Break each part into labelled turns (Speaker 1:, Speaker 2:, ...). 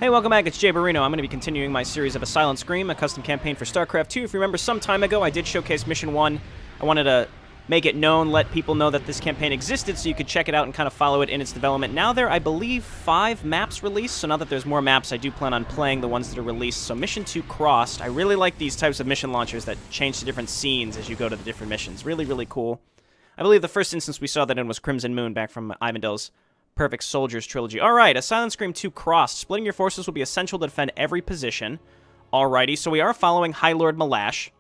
Speaker 1: Hey, welcome back, it's JayborinoPlays. I'm going to be continuing my series of A Silent Scream, a custom campaign for Starcraft 2. If you remember, some time ago, I did showcase Mission 1. I wanted to make it known, let people know that this campaign existed so you could check it out and kind of follow it in its development. Now there, I believe, 5 maps released, so now that there's more maps, I do plan on playing the ones that are released. So Mission 2 Crossed. I really like these types of mission launchers that change to different scenes as you go to the different missions. Really, really cool. I believe the first instance we saw that in was Crimson Moon, back from Ivandel's Perfect Soldiers trilogy. Alright, A Silent Scream 2 Crossed. Splitting your forces will be essential to defend every position. Alrighty, so we are following Highlord Ma'lash.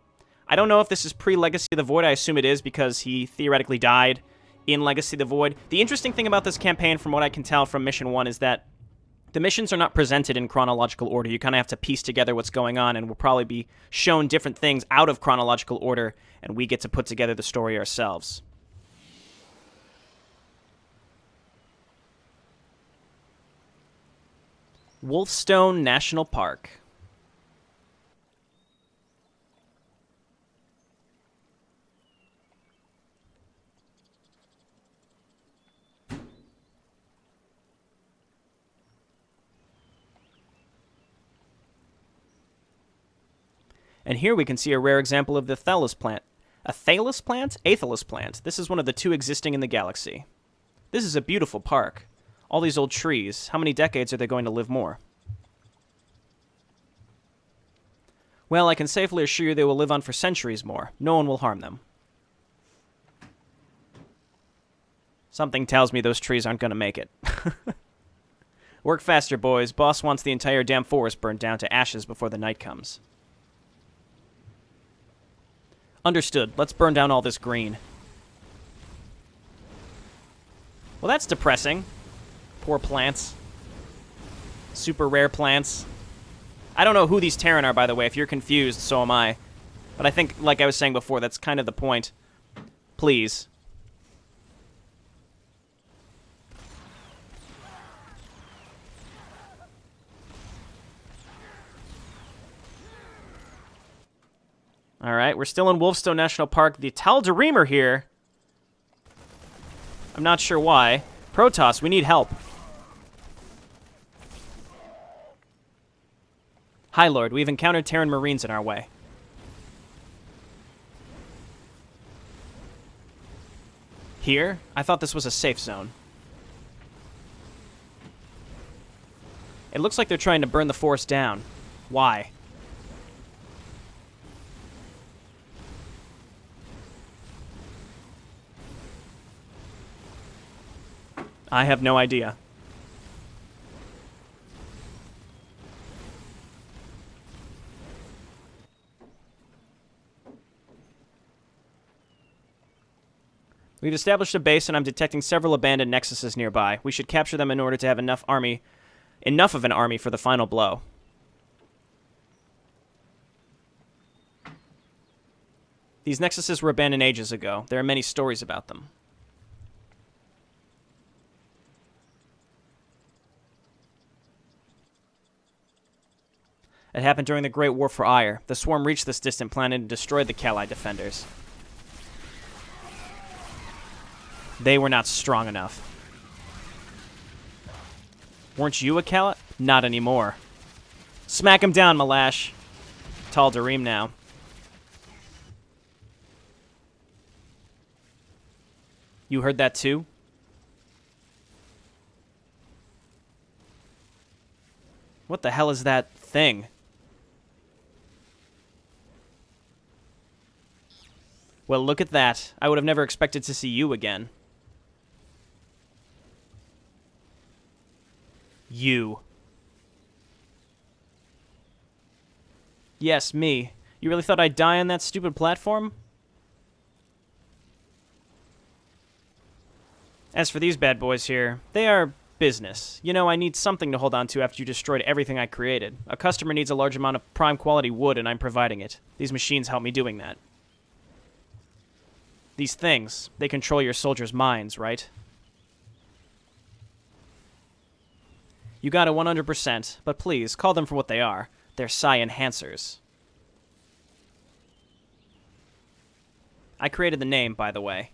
Speaker 1: I don't know if this is pre-Legacy of the Void. I assume it is because he theoretically died in Legacy of the Void. The interesting thing about this campaign, from what I can tell from Mission 1, is that the missions are not presented in chronological order. You kind of have to piece together what's going on, and we'll probably be shown different things out of chronological order, and we get to put together the story ourselves. Wolfstone National Park. And here we can see a rare example of the Thalus plant. A Thalus plant? Aethelus plant. This is one of the 2 existing in the galaxy. This is a beautiful park. All these old trees. How many decades are they going to live more? Well, I can safely assure you they will live on for centuries more. No one will harm them. Something tells me those trees aren't going to make it. Work faster, boys. Boss wants the entire damn forest burned down to ashes before the night comes. Understood. Let's burn down all this green. Well, that's depressing. Poor plants. Super rare plants. I don't know who these Terran are, by the way. If you're confused, so am I. But I think, like I was saying before, that's kind of the point. Please. Alright, we're still in Wolfstone National Park. The Taldarim are here. I'm not sure why. Protoss, we need help. Highlord, we've encountered Terran Marines in our way. Here? I thought this was a safe zone. It looks like they're trying to burn the forest down. Why? I have no idea. We've established a base, and I'm detecting several abandoned nexuses nearby. We should capture them in order to have enough of an army for the final blow. These nexuses were abandoned ages ago. There are many stories about them. It happened during the Great War for Ire. The swarm reached this distant planet and destroyed the Kali defenders. They were not strong enough. Weren't you a Kali? Not anymore. Smack him down, Ma'lash. Taldarim now. You heard that too? What the hell is that thing? Well, look at that. I would have never expected to see you again. You. Yes, me. You really thought I'd die on that stupid platform? As for these bad boys here, they are business. You know, I need something to hold on to after you destroyed everything I created. A customer needs a large amount of prime quality wood, and I'm providing it. These machines help me doing that. These things, they control your soldiers' minds, right? You got it 100%, but please, call them for what they are. They're psi enhancers. I created the name, by the way.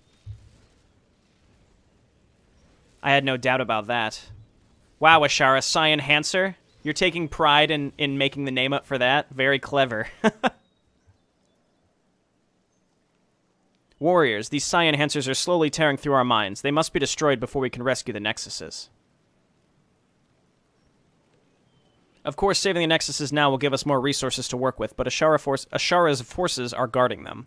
Speaker 1: I had no doubt about that. Wow, Ashara, psi enhancer? You're taking pride in making the name up for that? Very clever. Warriors, these psi enhancers are slowly tearing through our minds. They must be destroyed before we can rescue the Nexuses. Of course, saving the Nexuses now will give us more resources to work with, but Ashara's forces are guarding them.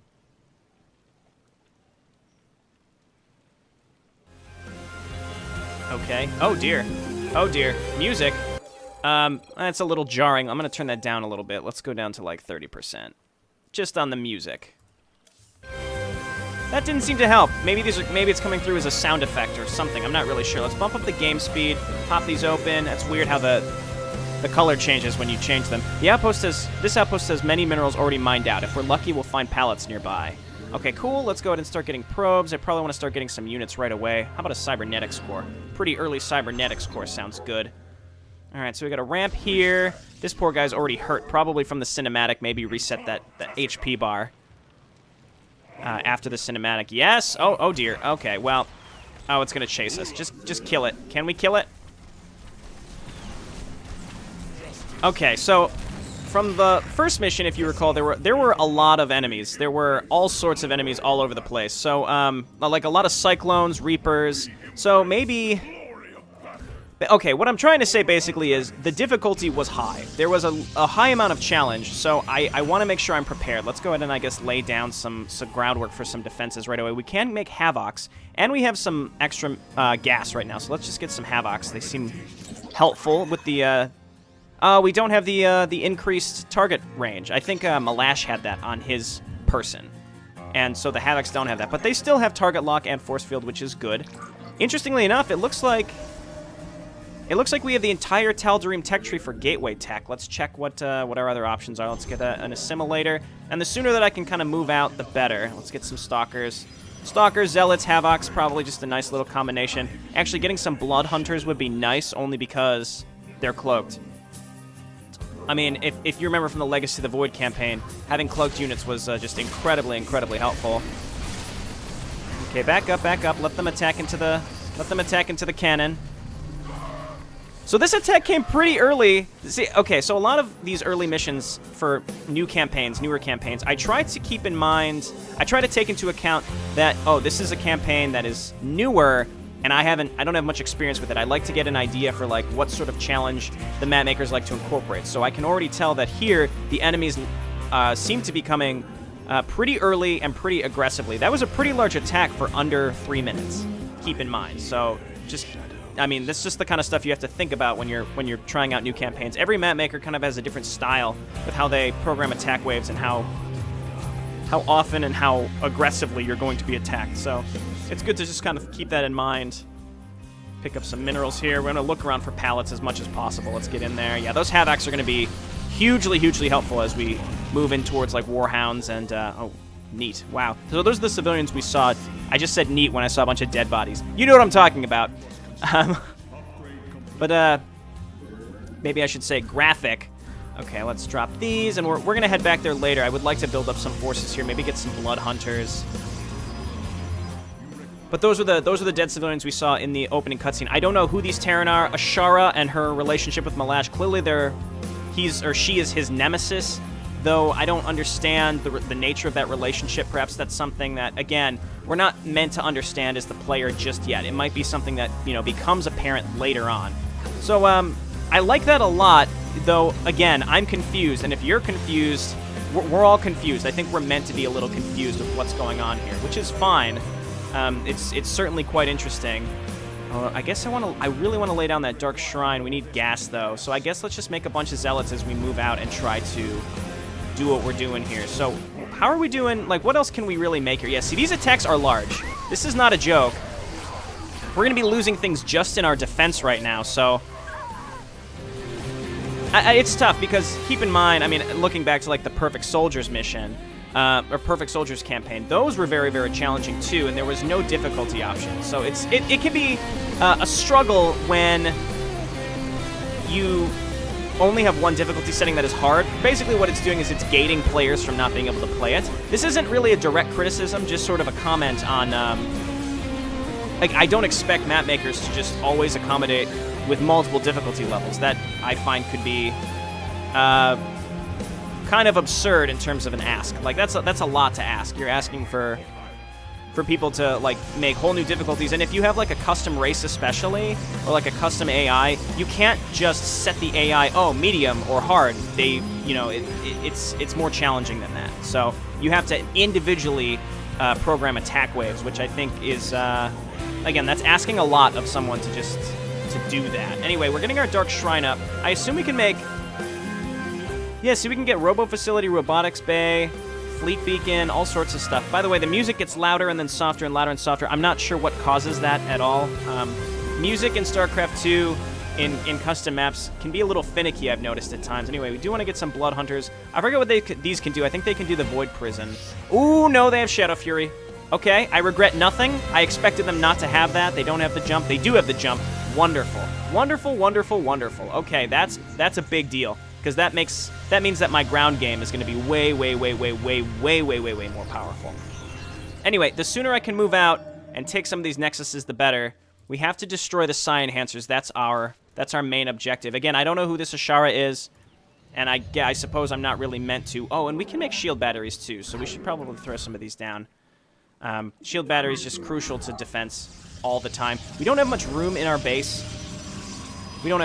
Speaker 1: Okay. Oh, dear. Oh, dear. Music. That's a little jarring. I'm going to turn that down a little bit. Let's go down to, like, 30%. Just on the music. That didn't seem to help. Maybe it's coming through as a sound effect or something. I'm not really sure. Let's bump up the game speed, pop these open. That's weird how the color changes when you change them. This outpost has many minerals already mined out. If we're lucky, we'll find pallets nearby. Okay, cool. Let's go ahead and start getting probes. I probably want to start getting some units right away. How about a cybernetics core? Pretty early cybernetics core sounds good. All right, so we got a ramp here. This poor guy's already hurt, probably from the cinematic. Maybe reset that HP bar after the cinematic. Yes. Oh dear. Okay. Well. Oh, it's gonna chase us. Just kill it. Can we kill it? Okay. So. From the first mission, if you recall, there were a lot of enemies. There were all sorts of enemies all over the place. So, like a lot of cyclones, reapers. So maybe... Okay, what I'm trying to say basically is the difficulty was high. There was a high amount of challenge, so I want to make sure I'm prepared. Let's go ahead and, I guess, lay down some groundwork for some defenses right away. We can make Havocs, and we have some extra gas right now, so let's just get some Havocs. They seem helpful with the... we don't have the increased target range. I think Ma'lash had that on his person. And so the Havocs don't have that. But they still have target lock and force field, which is good. Interestingly enough, it looks like we have the entire Tal'Darim tech tree for gateway tech. Let's check what our other options are. Let's get an assimilator. And the sooner that I can kind of move out, the better. Let's get some stalkers. Stalkers, zealots, Havocs, probably just a nice little combination. Actually, getting some blood hunters would be nice, only because they're cloaked. I mean, if you remember from the Legacy of the Void campaign, having cloaked units was just incredibly, incredibly helpful. Okay, back up, back up. Let them attack into the cannon. So this attack came pretty early. See, okay, so a lot of these early missions for newer campaigns, I try to keep in mind, I try to take into account that, oh, this is a campaign that is newer, and I don't have much experience with it. I like to get an idea for like what sort of challenge the map makers like to incorporate. So I can already tell that here the enemies seem to be coming pretty early and pretty aggressively. That was a pretty large attack for under 3 minutes. Keep in mind. So I mean, this is just the kind of stuff you have to think about when you're trying out new campaigns. Every map maker kind of has a different style with how they program attack waves and how often and how aggressively you're going to be attacked. So it's good to just kind of keep that in mind. Pick up some minerals here. We're going to look around for pallets as much as possible. Let's get in there. Yeah, those Havocs are going to be hugely, hugely helpful as we move in towards, like, Warhounds and, oh, neat. Wow. So those are the civilians we saw. I just said neat when I saw a bunch of dead bodies. You know what I'm talking about. But maybe I should say graphic. Okay, let's drop these, and we're going to head back there later. I would like to build up some forces here, maybe get some blood hunters. But those are the dead civilians we saw in the opening cutscene. I don't know who these Terran are. Ashara and her relationship with Ma'lash, clearly he's or she is his nemesis, though I don't understand the nature of that relationship. Perhaps that's something that, again, we're not meant to understand as the player just yet. It might be something that, you know, becomes apparent later on. So, I like that a lot, though, again, I'm confused, and if you're confused, we're all confused. I think we're meant to be a little confused with what's going on here, which is fine. It's certainly quite interesting. I guess I really want to lay down that Dark Shrine. We need gas, though, so I guess let's just make a bunch of zealots as we move out and try to do what we're doing here. So, how are we doing? Like, what else can we really make here? Yeah, see, these attacks are large. This is not a joke. We're going to be losing things just in our defense right now, so it's tough because, keep in mind, I mean, looking back to, like, the Perfect Soldiers mission, or Perfect Soldiers campaign, those were very, very challenging, too, and there was no difficulty option. So it can be a struggle when you only have one difficulty setting that is hard. Basically what it's doing is it's gating players from not being able to play it. This isn't really a direct criticism, just sort of a comment on, like, I don't expect map makers to just always accommodate with multiple difficulty levels. That, I find, could be kind of absurd in terms of an ask. Like, that's a lot to ask. You're asking for people to, like, make whole new difficulties. And if you have, like, a custom race especially, or, like, a custom AI, you can't just set the AI, oh, medium or hard. They, you know, it's more challenging than that. So you have to individually program attack waves, which I think is, again, that's asking a lot of someone to just to do that. Anyway, we're getting our Dark Shrine up. I assume we can make... Yeah, see, we can get Robo Facility, Robotics Bay, Fleet Beacon, all sorts of stuff. By the way, the music gets louder and then softer and louder and softer. I'm not sure what causes that at all. Music in StarCraft 2 in custom maps can be a little finicky, I've noticed at times. Anyway, we do want to get some Blood Hunters. I forget what these can do. I think they can do the Void Prison. Ooh, no, they have Shadow Fury. Okay, I regret nothing. I expected them not to have that. They don't have the jump. They do have the jump. Wonderful. Wonderful, wonderful, wonderful. Okay, that's a big deal. Because that means that my ground game is going to be way more powerful. Anyway, the sooner I can move out and take some of these nexuses, the better. We have to destroy the Psi Enhancers. That's our main objective. Again, I don't know who this Ashara is, and I suppose I'm not really meant to. Oh, and we can make shield batteries too, so we should probably throw some of these down. Shield batteries just crucial to defense all the time. We don't have much room in our base. I really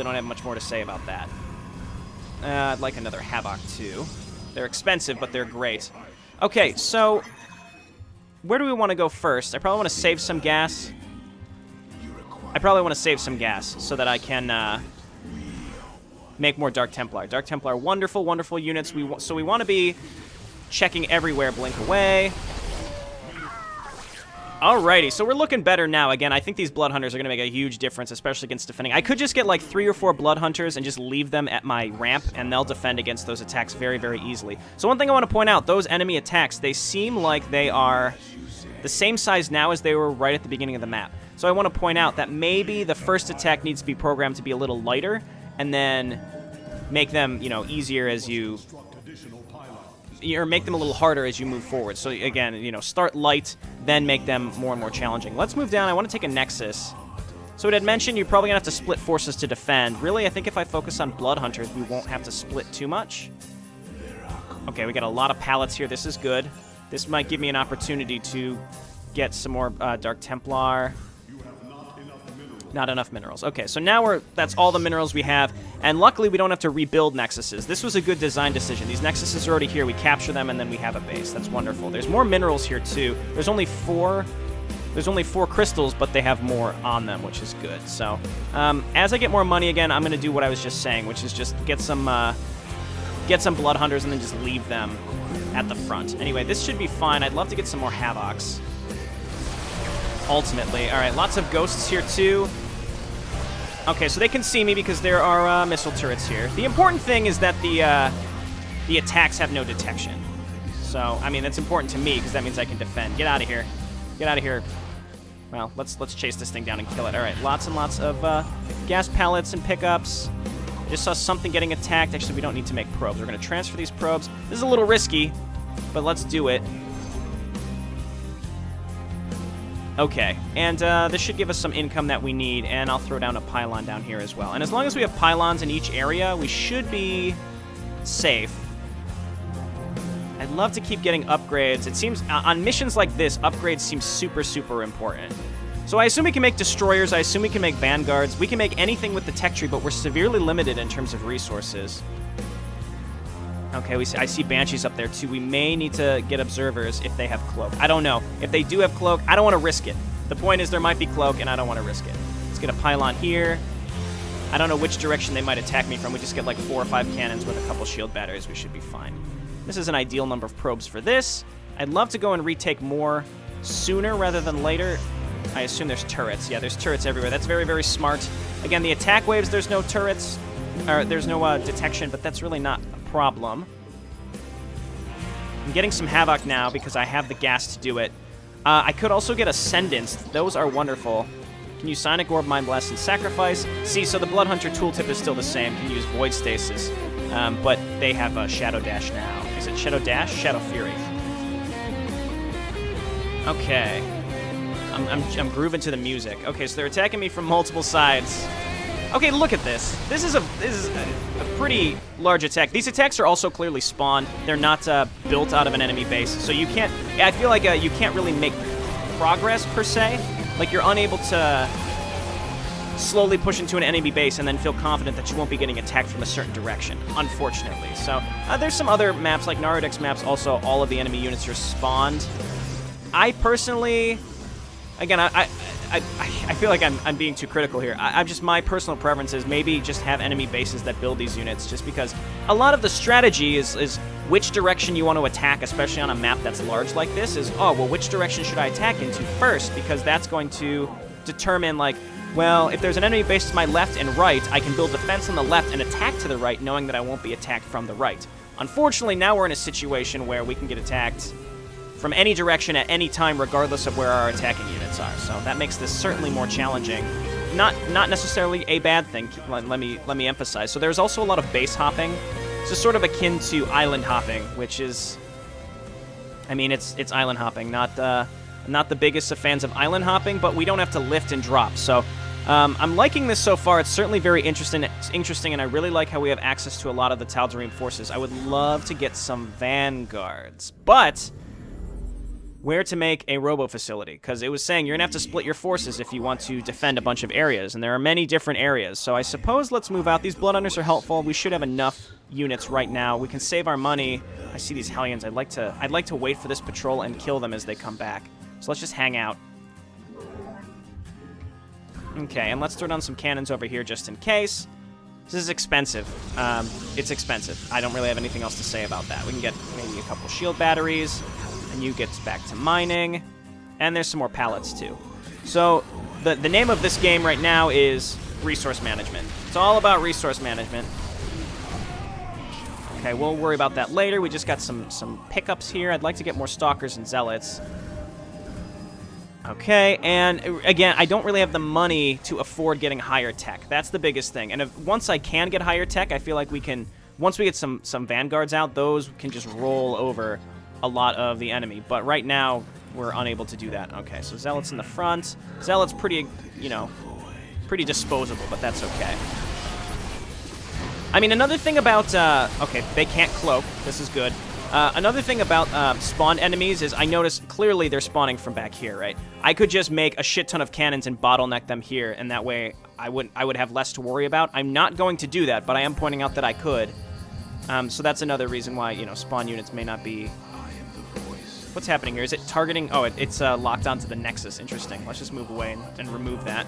Speaker 1: don't have much more to say about that. I'd like another Havoc, too. They're expensive, but they're great. Okay, so... where do we want to go first? I probably want to save some gas. So that I can make more Dark Templar. Dark Templar, wonderful, wonderful units. So we want to be checking everywhere. Blink away. Alrighty, so we're looking better now. Again, I think these Blood Hunters are going to make a huge difference, especially against defending. I could just get like 3 or 4 Blood Hunters and just leave them at my ramp, and they'll defend against those attacks very, very easily. So one thing I want to point out, those enemy attacks, they seem like they are the same size now as they were right at the beginning of the map. So I want to point out that maybe the first attack needs to be programmed to be a little lighter, and then make them, you know, easier as you... or make them a little harder as you move forward. So again, you know, start light, then make them more and more challenging. Let's move down. I want to take a Nexus. So it had mentioned you're probably going to have to split forces to defend. Really, I think if I focus on Blood Hunters, we won't have to split too much. Okay, we got a lot of pallets here. This is good. This might give me an opportunity to get some more Dark Templar. Not enough minerals. Okay, so now that's all the minerals we have, and luckily we don't have to rebuild Nexuses. This was a good design decision. These Nexuses are already here. We capture them, and then we have a base. That's wonderful. There's more minerals here, too. There's only 4 crystals, but they have more on them, which is good. So, as I get more money again, I'm going to do what I was just saying, which is just get some Blood Hunters and then just leave them at the front. Anyway, this should be fine. I'd love to get some more Havocs. Ultimately. All right, lots of ghosts here, too. Okay, so they can see me because there are missile turrets here. The important thing is that the attacks have no detection. So, I mean, that's important to me because that means I can defend. Get out of here. Get out of here. Well, let's chase this thing down and kill it. All right, lots and lots of gas pallets and pickups. I just saw something getting attacked. Actually, we don't need to make probes. We're going to transfer these probes. This is a little risky, but let's do it. Okay, and this should give us some income that we need, and I'll throw down a pylon down here as well. And as long as we have pylons in each area, we should be safe. I'd love to keep getting upgrades. It seems, on missions like this, upgrades seem super, super important. So I assume we can make destroyers, I assume we can make vanguards, we can make anything with the tech tree, but we're severely limited in terms of resources. Okay, I see Banshees up there, too. We may need to get observers if they have Cloak. I don't know. If they do have Cloak, I don't want to risk it. The point is there might be Cloak, and I don't want to risk it. Let's get a pylon here. I don't know which direction they might attack me from. We just get like 4 or 5 cannons with a couple shield batteries. We should be fine. This is an ideal number of probes for this. I'd love to go and retake more sooner rather than later. I assume there's turrets. Yeah, there's turrets everywhere. That's very, very smart. Again, the attack waves, there's no turrets. Or there's no detection, but that's really not a problem. I'm getting some Havoc now because I have the gas to do it. I could also get Ascendants. Those are wonderful. Can use Sonic Orb, Mind Blast, and Sacrifice. See, so the Blood Hunter tooltip is still the same. Can use Void Stasis. But they have Shadow Dash now. Is it Shadow Dash? Shadow Fury. Okay. I'm grooving to the music. Okay, so they're attacking me from multiple sides. Okay, look at this. This is a pretty large attack. These attacks are also clearly spawned. They're not built out of an enemy base, so you can't. I feel like you can't really make progress per se. Like you're unable to slowly push into an enemy base and then feel confident that you won't be getting attacked from a certain direction, unfortunately. So there's some other maps, like Narodek's maps, also all of the enemy units are spawned. I personally, again, I feel like I'm being too critical here. I'm just, my personal preference is maybe just have enemy bases that build these units, just because a lot of the strategy is which direction you want to attack, especially on a map that's large like this, is, oh, well, which direction should I attack into first? Because that's going to determine, like, well, if there's an enemy base to my left and right, I can build defense on the left and attack to the right, knowing that I won't be attacked from the right. Unfortunately, now we're in a situation where we can get attacked from any direction at any time, regardless of where our attacking units are. So that makes this certainly more challenging. Not necessarily a bad thing, let me emphasize. So there's also a lot of base hopping. This is sort of akin to island hopping, which is, I mean, it's island hopping, not the biggest of fans of island hopping, but we don't have to lift and drop. So I'm liking this so far. It's certainly very interesting, and I really like how we have access to a lot of the Tal'Darim forces. I would love to get some vanguards, but where to make a robo facility, because it was saying you're gonna have to split your forces if you want to defend a bunch of areas, and there are many different areas. So I suppose let's move out. These blood hunters are helpful. We should have enough units right now. We can save our money. I see these Hellions. I'd like to wait for this patrol and kill them as they come back. So let's just hang out. Okay, and let's throw down some cannons over here just in case. This is expensive. It's expensive. I don't really have anything else to say about that. We can get maybe a couple shield batteries, and you get back to mining, and there's some more pallets too. So the name of this game right now is resource management. It's all about resource management. Okay, we'll worry about that later. We just got some pickups here. I'd like to get more stalkers and zealots. Okay, and again, I don't really have the money to afford getting higher tech. That's the biggest thing. And once I can get higher tech, I feel like we can, once we get some vanguards out, those can just roll over a lot of the enemy. But right now, we're unable to do that. Okay, so zealots in the front. Zealots pretty, you know, pretty disposable, but that's okay. I mean, another thing about, okay, they can't cloak. This is good. Another thing about spawned enemies is I notice clearly they're spawning from back here, right? I could just make a shit ton of cannons and bottleneck them here, and that way I would have less to worry about. I'm not going to do that, but I am pointing out that I could. So that's another reason why, you know, spawn units may not be... What's happening here? Is it targeting? Oh, it's locked onto the Nexus. Interesting. Let's just move away and remove that.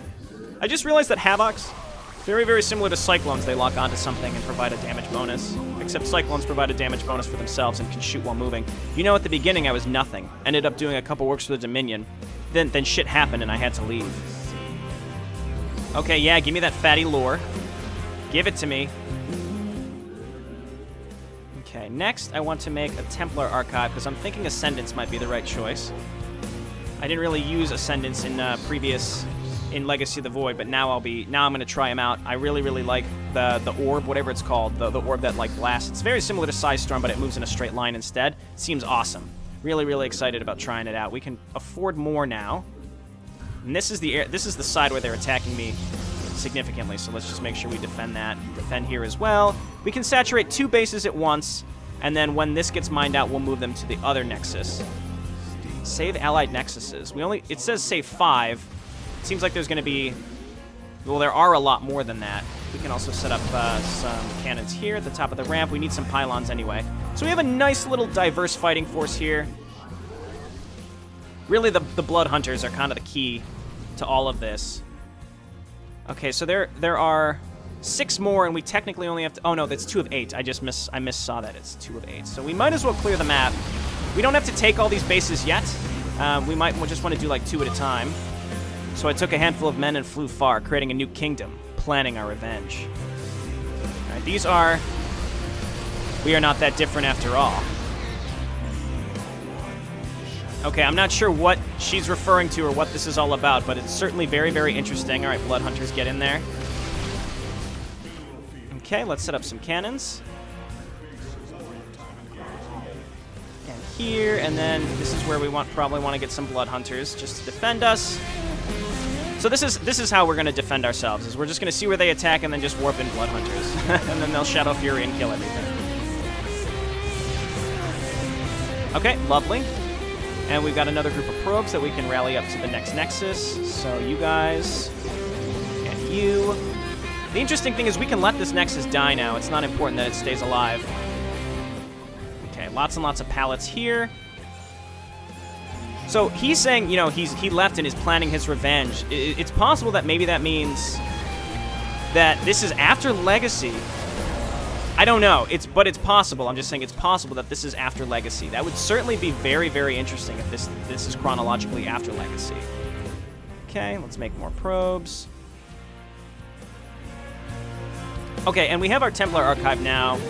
Speaker 1: I just realized that Havocs, very, very similar to Cyclones. They lock onto something and provide a damage bonus. Except Cyclones provide a damage bonus for themselves and can shoot while moving. You know, at the beginning, I was nothing. Ended up doing a couple works for the Dominion. Then shit happened and I had to leave. Okay, yeah, give me that fatty lore. Give it to me. Okay, next I want to make a Templar Archive, because I'm thinking Ascendance might be the right choice. I didn't really use Ascendance in in Legacy of the Void, but now I'm going to try them out. I really, really like the orb, whatever it's called, the orb that, like, blasts. It's very similar to Psystorm, but it moves in a straight line instead. It seems awesome. Really, really excited about trying it out. We can afford more now. And this is the side where they're attacking me significantly, so let's just make sure we defend that. Defend here as well. We can saturate 2 bases at once, and then when this gets mined out, we'll move them to the other Nexus. Save allied Nexuses. It says save 5. Seems like there's going to be, well, there are a lot more than that. We can also set up some cannons here at the top of the ramp. We need some pylons anyway. So we have a nice little diverse fighting force here. Really, the Blood Hunters are kind of the key to all of this. Okay, so there are 6 more, and we technically only have to... Oh, no, that's 2 of 8. I missaw that. It's 2 of 8. So we might as well clear the map. We don't have to take all these bases yet. We might just want to do, like, 2 at a time. So I took a handful of men and flew far, creating a new kingdom, planning our revenge. All right, these are... We are not that different after all. Okay, I'm not sure what she's referring to or what this is all about, but it's certainly very, very interesting. All right, Blood Hunters, get in there. Okay, let's set up some cannons. And here, and then this is where we probably want to get some blood hunters just to defend us. So this is how we're going to defend ourselves, is we're just going to see where they attack and then just warp in blood hunters. And then they'll Shadow Fury and kill everything. Okay, lovely. And we've got another group of probes that we can rally up to the next Nexus. So you guys and you. The interesting thing is we can let this Nexus die now. It's not important that it stays alive. Okay, lots and lots of pallets here. So he's saying, you know, he left and is planning his revenge. It's possible that maybe that means that this is after Legacy. I don't know. But it's possible. I'm just saying it's possible that this is after Legacy. That would certainly be very, very interesting if this is chronologically after Legacy. Okay, let's make more probes. Okay, and we have our Templar Archive now.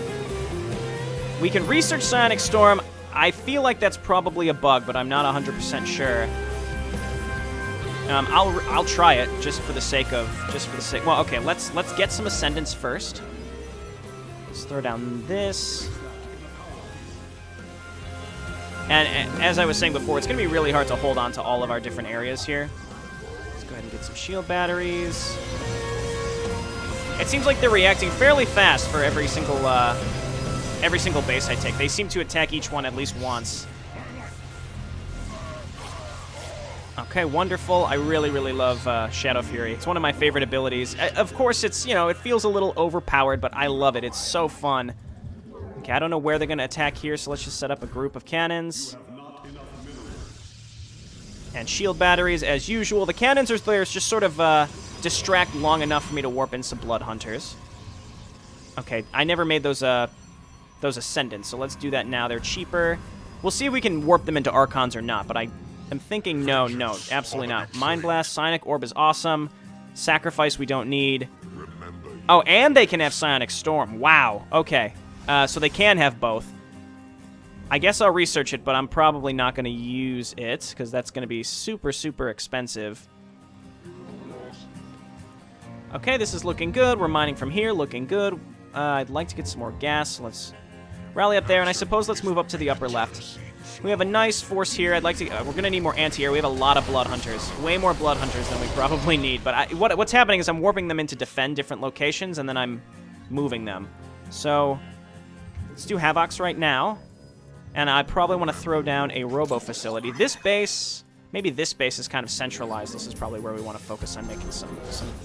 Speaker 1: We can research Psionic Storm. I feel like that's probably a bug, but I'm not 100% sure. I'll try it just for the sake of Well, okay, let's get some Ascendants first. Let's throw down this. And as I was saying before, it's going to be really hard to hold on to all of our different areas here. Let's go ahead and get some shield batteries. It seems like they're reacting fairly fast for every single base I take. They seem to attack each one at least once. Okay, wonderful. I really, really love Shadow Fury. It's one of my favorite abilities. Of course, it's, you know, it feels a little overpowered, but I love it. It's so fun. Okay, I don't know where they're going to attack here, so let's just set up a group of cannons. And shield batteries, as usual. The cannons are there to just sort of distract long enough for me to warp in some blood hunters. Okay, I never made those Ascendants, so let's do that now. They're cheaper. We'll see if we can warp them into Archons or not, but I am thinking no, absolutely not. Mind Blast, Psionic Orb is awesome. Sacrifice we don't need. Oh, and they can have Psionic Storm. Wow, okay. So they can have both. I guess I'll research it, but I'm probably not going to use it, because that's going to be super, super expensive. Okay, this is looking good. We're mining from here, looking good. I'd like to get some more gas. Let's rally up there, and I suppose let's move up to the upper left. We have a nice force here. I'd like to... we're going to need more anti-air. We have a lot of blood hunters. Way more blood hunters than we probably need. But what's happening is I'm warping them in to defend different locations, and then I'm moving them. So let's do Havocs right now. And I probably want to throw down a robo facility. This base... Maybe this base is kind of centralized. This is probably where we want to focus on making some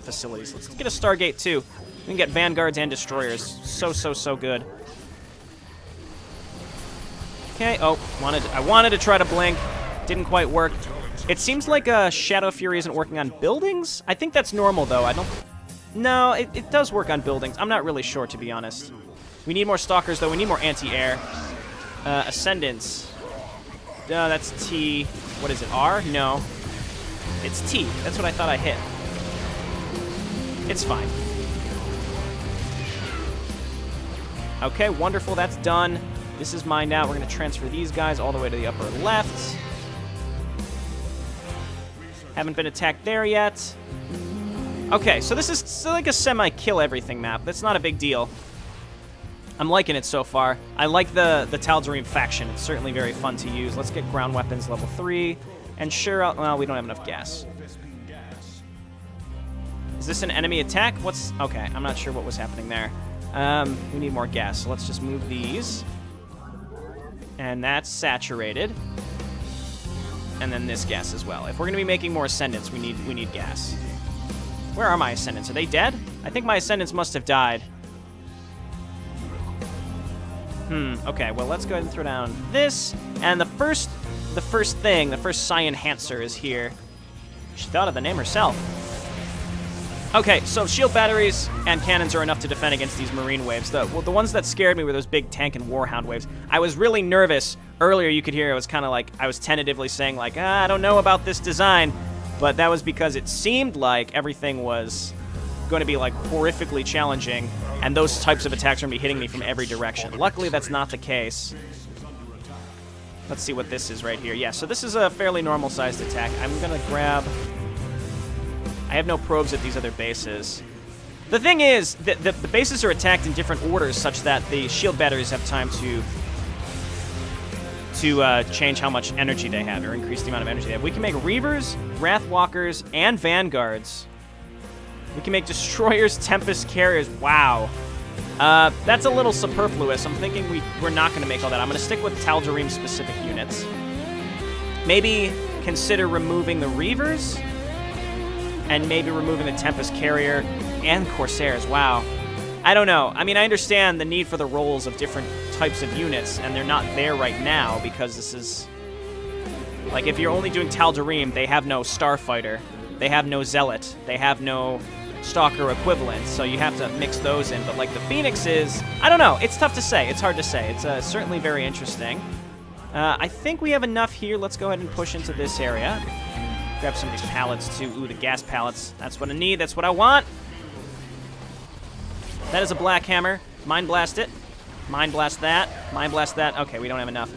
Speaker 1: facilities. Let's get a Stargate, too. We can get Vanguards and Destroyers. So good. Okay, oh, I wanted to try to blink. Didn't quite work. It seems like Shadow Fury isn't working on buildings. I think that's normal, though. No, it does work on buildings. I'm not really sure, to be honest. We need more Stalkers, though. We need more anti-air. Ascendants. That's T. What is it, R? No. It's T. That's what I thought I hit. It's fine. Okay, wonderful. That's done. This is mined out. We're going to transfer these guys all the way to the upper left. Haven't been attacked there yet. Okay, so this is like a semi-kill everything map. That's not a big deal. I'm liking it so far. I like the Tal'Darim faction. It's certainly very fun to use. Let's get ground weapons level 3. And sure, well, we don't have enough gas. Is this an enemy attack? Okay, I'm not sure what was happening there. We need more gas, so let's just move these. And that's saturated. And then this gas as well. If we're going to be making more Ascendants, we need gas. Where are my Ascendants? Are they dead? I think my Ascendants must have died. Okay, well, let's go ahead and throw down this. And the first Psi Enhancer is here. She thought of the name herself. Okay, so shield batteries and cannons are enough to defend against these marine waves. The ones that scared me were those big tank and warhound waves. I was really nervous. Earlier, you could hear I was kind of like, I was tentatively saying like, I don't know about this design. But that was because it seemed like everything was going to be like horrifically challenging, and those types of attacks are going to be hitting me from every direction. Luckily, that's not the case. Let's see what this is right here. Yeah, so this is a fairly normal-sized attack. I'm going to grab... I have no probes at these other bases. The thing is, the bases are attacked in different orders such that the shield batteries have time to change how much energy they have or increase the amount of energy they have. We can make Reavers, Wrathwalkers, and Vanguards. We can make Destroyers, Tempest Carriers. Wow. That's a little superfluous. I'm thinking we're not going to make all that. I'm going to stick with Tal'Darim specific units. Maybe consider removing the Reavers and maybe removing the Tempest Carrier and Corsairs. Wow. I don't know. I mean, I understand the need for the roles of different types of units, and they're not there right now because this is... Like, if you're only doing Tal'Darim, they have no Starfighter. They have no Zealot. They have no Stalker equivalent, so you have to mix those in. But, like, the Phoenixes... I don't know. It's tough to say. It's hard to say. It's certainly very interesting. I think we have enough here. Let's go ahead and push into this area. Grab some of these pallets, too. Ooh, the gas pallets. That's what I need. That's what I want. That is a Black Hammer. Mind Blast it. Mind Blast that. Mind Blast that. Okay, we don't have enough.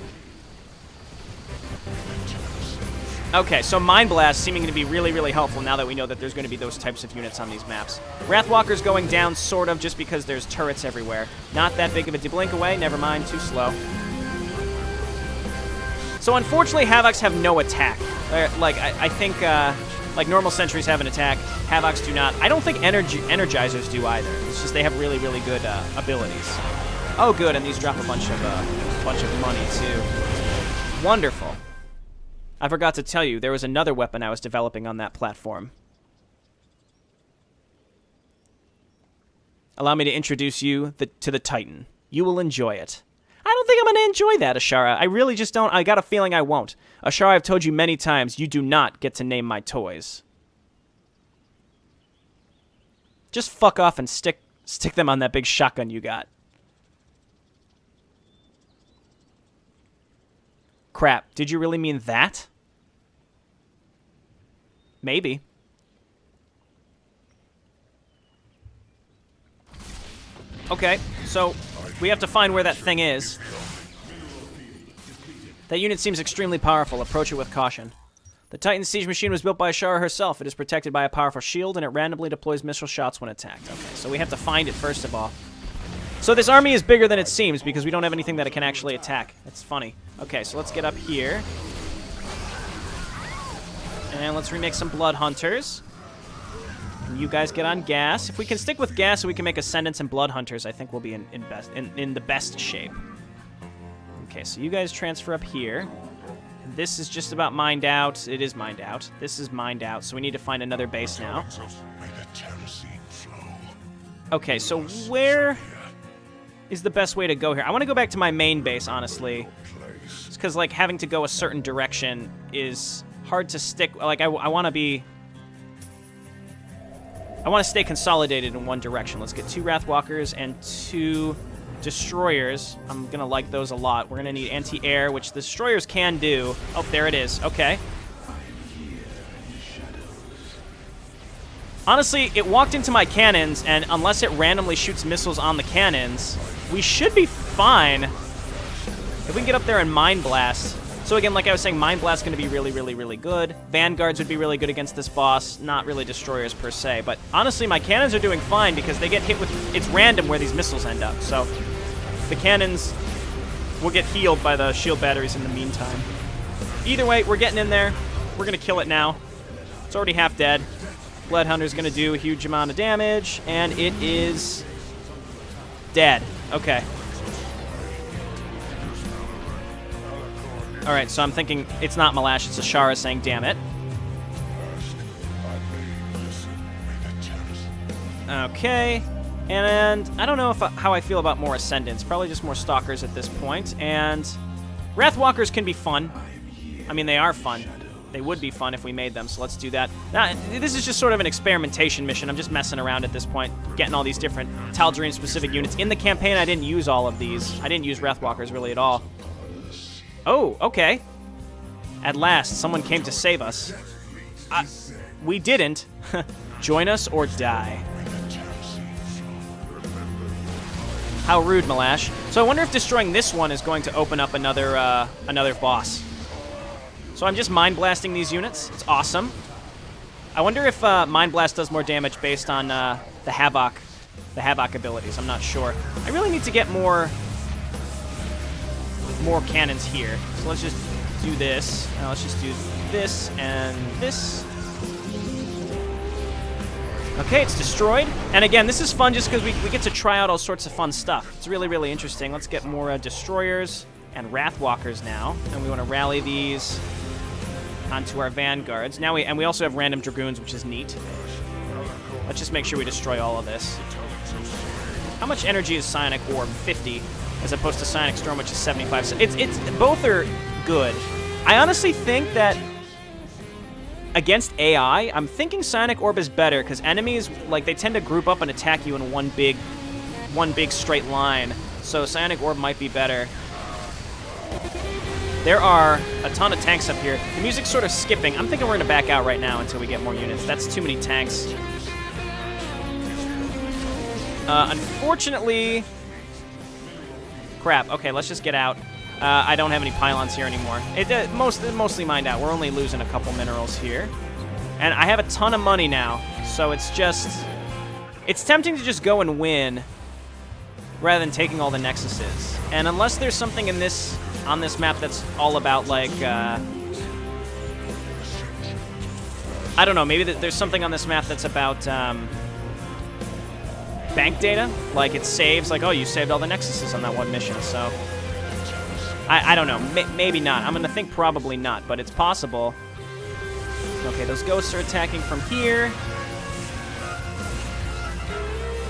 Speaker 1: Okay, so Mind Blast seeming to be really, really helpful now that we know that there's going to be those types of units on these maps. Wrathwalker's going down, sort of, just because there's turrets everywhere. Not that big of a deblink away. Never mind. Too slow. So, unfortunately, Havocs have no attack. Like, I think... like, normal sentries have an attack. Havocs do not. I don't think Energizers do either. It's just they have really, really good abilities. Oh, good, and these drop a bunch of money, too. Wonderful. I forgot to tell you, there was another weapon I was developing on that platform. Allow me to introduce you to the Titan. You will enjoy it. I don't think I'm going to enjoy that, Ashara. I really just don't. I got a feeling I won't. Ashara, I've told you many times, you do not get to name my toys. Just fuck off and stick them on that big shotgun you got. Crap, did you really mean that? Maybe. Okay, so we have to find where that thing is. That unit seems extremely powerful. Approach it with caution. The Titan siege machine was built by Ashara herself. It is protected by a powerful shield, and it randomly deploys missile shots when attacked. Okay, so we have to find it first of all. So this army is bigger than it seems because we don't have anything that it can actually attack. It's funny. Okay, so let's get up here. And let's remake some Blood Hunters. And you guys get on gas. If we can stick with gas so we can make Ascendants and Blood Hunters, I think we'll be in the best shape. Okay, so you guys transfer up here. This is just about mined out. It is mined out. This is mined out, so we need to find another base now. Okay, so where is the best way to go here? I want to go back to my main base, honestly. It's because, like, having to go a certain direction is hard to stick. Like, I want to be... I want to stay consolidated in one direction. Let's get 2 Wrathwalkers and 2 Destroyers. I'm going to like those a lot. We're going to need anti-air, which the Destroyers can do. Oh, there it is. Okay. Honestly, it walked into my cannons, and unless it randomly shoots missiles on the cannons, we should be fine. If we can get up there and Mind Blast. So again, like I was saying, Mind Blast's going to be really, really, really good. Vanguards would be really good against this boss. Not really Destroyers per se. But honestly, my cannons are doing fine because they get hit with... It's random where these missiles end up. So the cannons will get healed by the shield batteries in the meantime. Either way, we're getting in there. We're going to kill it now. It's already half dead. Bloodhunter's going to do a huge amount of damage. And it is... dead. Okay. Alright, so I'm thinking it's not Ma'lash, it's Ashara saying, damn it. Okay. And I don't know how I feel about more Ascendants. Probably just more Stalkers at this point. And Wrathwalkers can be fun. I mean, they are fun. They would be fun if we made them, so let's do that. Now, this is just sort of an experimentation mission. I'm just messing around at this point, getting all these different Tal'Darim-specific units. In the campaign, I didn't use all of these. I didn't use Wrathwalkers really at all. Oh, okay. At last, someone came to save us. We didn't. Join us or die. How rude, Ma'lash. So I wonder if destroying this one is going to open up another boss. So I'm just Mind Blasting these units. It's awesome. I wonder if Mind Blast does more damage based on the Havoc abilities. I'm not sure. I really need to get more more cannons here. So let's just do this. Let's just do this and this. Okay, it's destroyed. And again, this is fun just because we get to try out all sorts of fun stuff. It's really, really interesting. Let's get more destroyers and Wrathwalkers now. And we want to rally these onto our vanguards. Now we also have random dragoons, which is neat. Let's just make sure we destroy all of this. How much energy is Psionic Orb? 50, as opposed to Psionic Storm, which is 75. So it's both are good. I honestly think that against AI, I'm thinking Psionic Orb is better because enemies, like, they tend to group up and attack you in one big straight line. So Psionic Orb might be better. There are a ton of tanks up here. The music's sort of skipping. I'm thinking we're gonna back out right now until we get more units. That's too many tanks. Unfortunately, crap. Okay, let's just get out. I don't have any pylons here anymore. It mostly mined out. We're only losing a couple minerals here. And I have a ton of money now, so it's tempting to just go and win rather than taking all the nexuses. And unless there's something on this map that's all about, like, I don't know, maybe there's something on this map that's about bank data, like it saves, like, oh, you saved all the nexuses on that one mission, so I don't know, maybe not. I'm gonna think probably not, but it's possible. Okay, those ghosts are attacking from here.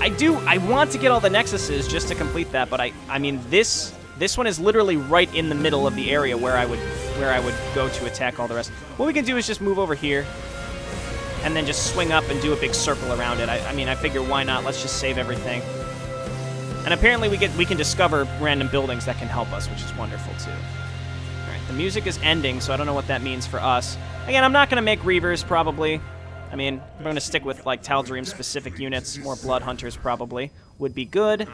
Speaker 1: I want to get all the nexuses just to complete that, but I mean, this one is literally right in the middle of the area where I would go to attack all the rest. What we can do is just move over here and then just swing up and do a big circle around it. I mean, I figure why not? Let's just save everything. And apparently we can discover random buildings that can help us, which is wonderful too. All right, the music is ending, so I don't know what that means for us. Again, I'm not going to make Reavers, probably. I mean, I'm going to stick with, like, Tal'Darim specific units. More Blood Hunters, probably, would be good.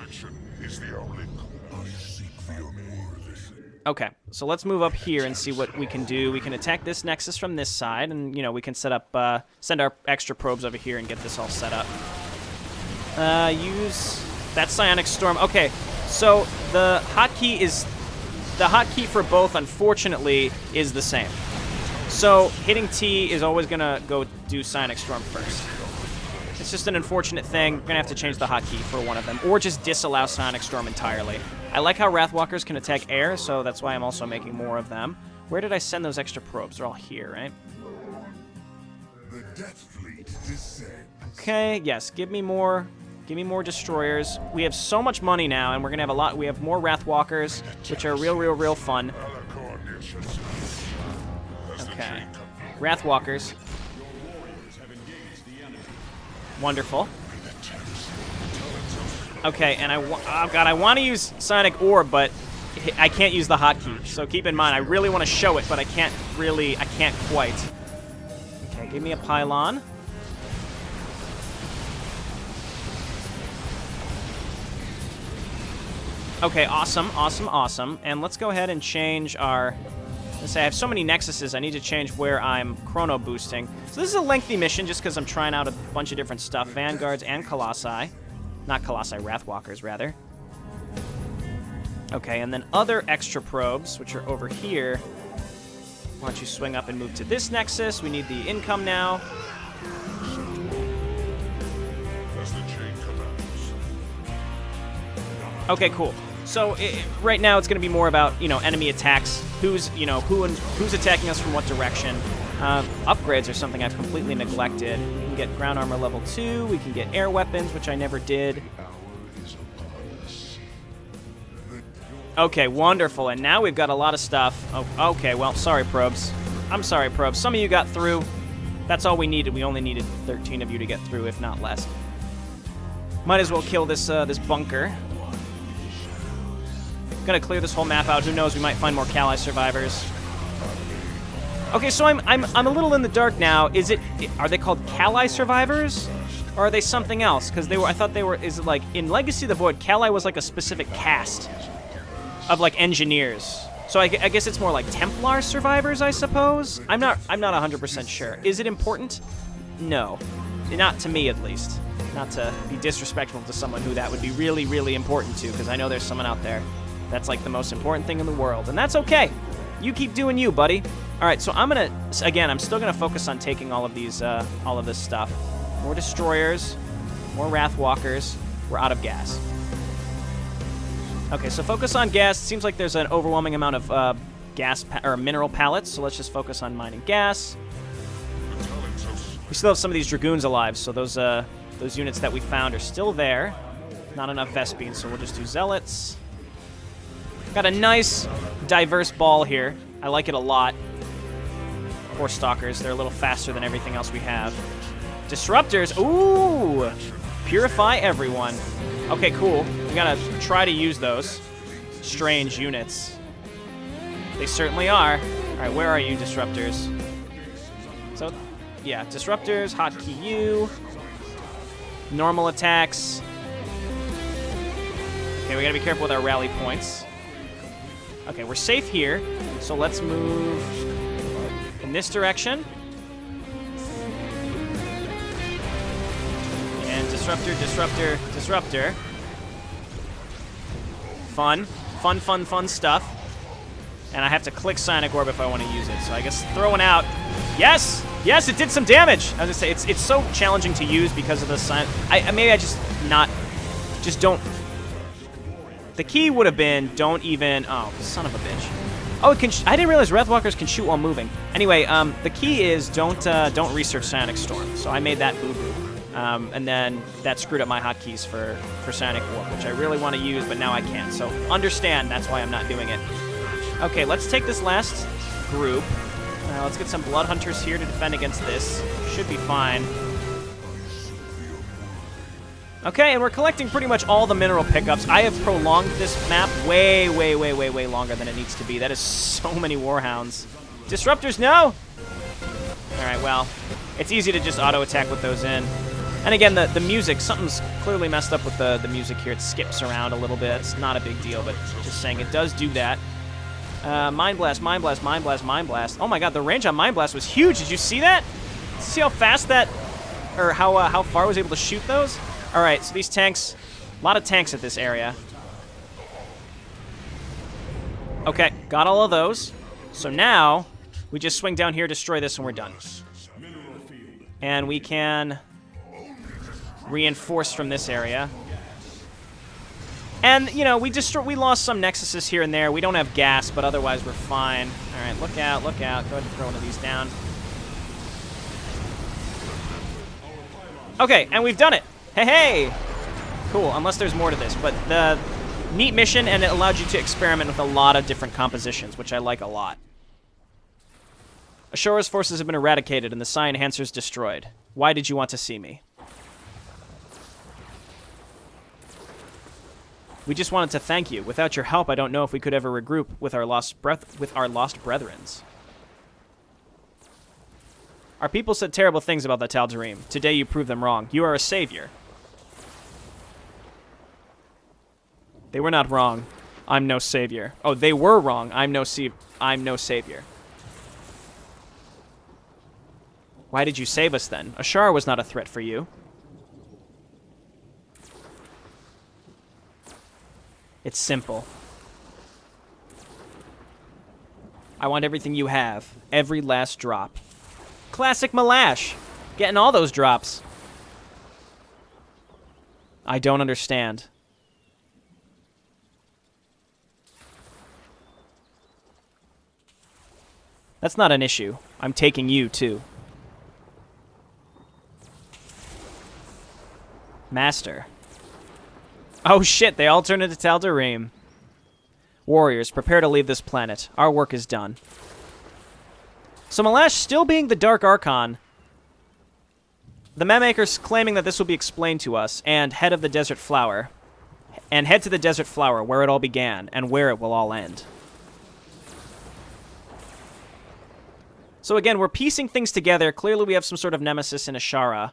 Speaker 1: Okay, so let's move up here and see what we can do. We can attack this Nexus from this side, and, you know, we can send our extra probes over here and get this all set up. Use that Psionic Storm. Okay, so the hotkey for both, unfortunately, is the same. So hitting T is always gonna go do Psionic Storm first. It's just an unfortunate thing. We're gonna have to change the hotkey for one of them, or just disallow Psionic Storm entirely. I like how Wrathwalkers can attack air, so that's why I'm also making more of them. Where did I send those extra probes? They're all here, right?
Speaker 2: The Death Fleet descends.
Speaker 1: Okay, yes, give me more destroyers. We have so much money now, and we're gonna have a lot. We have more Wrathwalkers, which are real fun. Okay, Wrathwalkers. Wonderful. Okay, and oh god, I want to use Psionic Orb, but I can't use the hotkey. So keep in mind, I really want to show it, but I can't quite. Okay, give me a pylon. Okay, awesome. And let's go ahead and change our... Let's say I have so many Nexuses, I need to change where I'm chrono boosting. So this is a lengthy mission just because I'm trying out a bunch of different stuff. Vanguards and Colossi. Not Colossi, Wrathwalkers, rather. Okay, and then other extra probes, which are over here. Why don't you swing up and move to this Nexus? We need the income now. Okay, cool. So right now it's going to be more about, you know, enemy attacks. Who's attacking us from what direction. Upgrades are something I've completely neglected. We can get ground armor level 2. We can get air weapons, which I never did. Okay, wonderful. And now we've got a lot of stuff. Oh, okay, well, sorry, probes. I'm sorry, probes. Some of you got through. That's all we needed. We only needed 13 of you to get through, if not less. Might as well kill this bunker. Gonna clear this whole map out. Who knows? We might find more Kali survivors. Okay, so I'm a little in the dark now. Are they called Kali survivors, or are they something else? Because I thought they were. Is it like in Legacy of the Void? Kali was like a specific caste of like engineers. So I guess it's more like Templar survivors, I suppose. I'm not 100% sure. Is it important? No, not to me at least. Not to be disrespectful to someone who that would be really important to, because I know there's someone out there. That's like the most important thing in the world, and that's okay. You keep doing you, buddy. All right, so I'm still gonna focus on taking all of these, all of this stuff. More destroyers, more Wrathwalkers. We're out of gas. Okay, so focus on gas. Seems like there's an overwhelming amount of gas or mineral pallets, so let's just focus on mining gas. We still have some of these Dragoons alive, so those units that we found are still there. Not enough Vespines, so we'll just do Zealots. Got a nice, diverse ball here. I like it a lot. Poor Stalkers. They're a little faster than everything else we have. Disruptors. Ooh! Purify everyone. Okay, cool. We gotta try to use those. Strange units. They certainly are. Alright, where are you, Disruptors? So, yeah, Disruptors, Hotkey U. Normal attacks. Okay, we gotta be careful with our rally points. Okay, we're safe here, so let's move in this direction. And Disruptor, Disruptor, Disruptor. Fun. Fun, fun, fun stuff. And I have to click Sonic Orb if I want to use it, so I guess throwing out... Yes! Yes, it did some damage! I was gonna say, it's so challenging to use because of the sign. Maybe I just don't... The key would have been don't even... Oh, son of a bitch. Oh, it can... I didn't realize Wrathwalkers can shoot while moving. Anyway, the key is don't research Sonic Storm. So I made that boo-boo. And then that screwed up my hotkeys for Sonic Warp, which I really want to use, but now I can't. So understand that's why I'm not doing it. Okay, let's take this last group. Let's get some Blood Hunters here to defend against this. Should be fine. Okay, and we're collecting pretty much all the mineral pickups. I have prolonged this map way, way, way, way, way longer than it needs to be. That is so many Warhounds. Disruptors, no! Alright, well, it's easy to just auto-attack with those in. And again, the music, something's clearly messed up with the music here. It skips around a little bit. It's not a big deal, but just saying it does do that. Mind Blast, Mind Blast, Mind Blast, Mind Blast. Oh my god, the range on Mind Blast was huge. Did you see that? See how fast that, or how far I was able to shoot those? All right, so these tanks, a lot of tanks at this area. Okay, got all of those. So now we just swing down here, destroy this, and we're done. And we can reinforce from this area. And, you know, we lost some Nexuses here and there. We don't have gas, but otherwise we're fine. All right, look out, look out. Go ahead and throw one of these down. Okay, and we've done it. Hey, hey! Cool, unless there's more to this. But the neat mission, and it allowed you to experiment with a lot of different compositions, which I like a lot. Ashora's forces have been eradicated and the Psi Enhancers destroyed. Why did you want to see me? We just wanted to thank you. Without your help, I don't know if we could ever regroup with our lost brethrens. Our people said terrible things about the Tal'Darim. Today you proved them wrong. You are a savior. They were not wrong. I'm no savior. Oh, they were wrong. I'm no savior. Why did you save us then? Ashara was not a threat for you. It's simple. I want everything you have. Every last drop. Classic Ma'lash. Getting all those drops. I don't understand. That's not an issue. I'm taking you, too. Master. Oh shit, they all turn into Taldarim. Warriors, prepare to leave this planet. Our work is done. So Ma'lash still being the Dark Archon. The mapmaker's claiming that this will be explained to us, and head of the Desert Flower. And head to the Desert Flower, where it all began, and where it will all end. So again, we're piecing things together. Clearly we have some sort of nemesis in Ashara.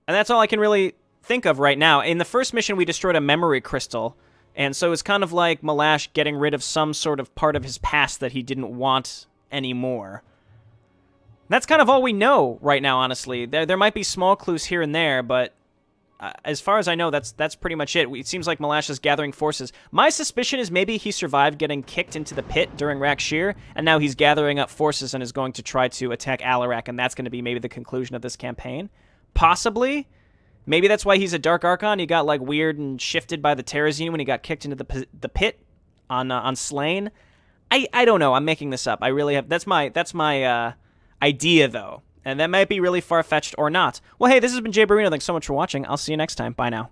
Speaker 1: And that's all I can really think of right now. In the first mission, we destroyed a memory crystal. And so it's kind of like Ma'lash getting rid of some sort of part of his past that he didn't want anymore. That's kind of all we know right now, honestly. There might be small clues here and there, but as far as I know, that's pretty much it. It seems like Ma'lash is gathering forces. My suspicion is maybe he survived getting kicked into the pit during Rak'Shir, and now he's gathering up forces and is going to try to attack Alarak, and that's going to be maybe the conclusion of this campaign. Possibly. Maybe that's why he's a Dark Archon. He got like weird and shifted by the Terrazine when he got kicked into the pit on Slain. I don't know. I'm making this up. I really have. That's my idea though, and that might be really far fetched or not. Well, hey, this has been Jay Borino. Thanks so much for watching. I'll see you next time. Bye now.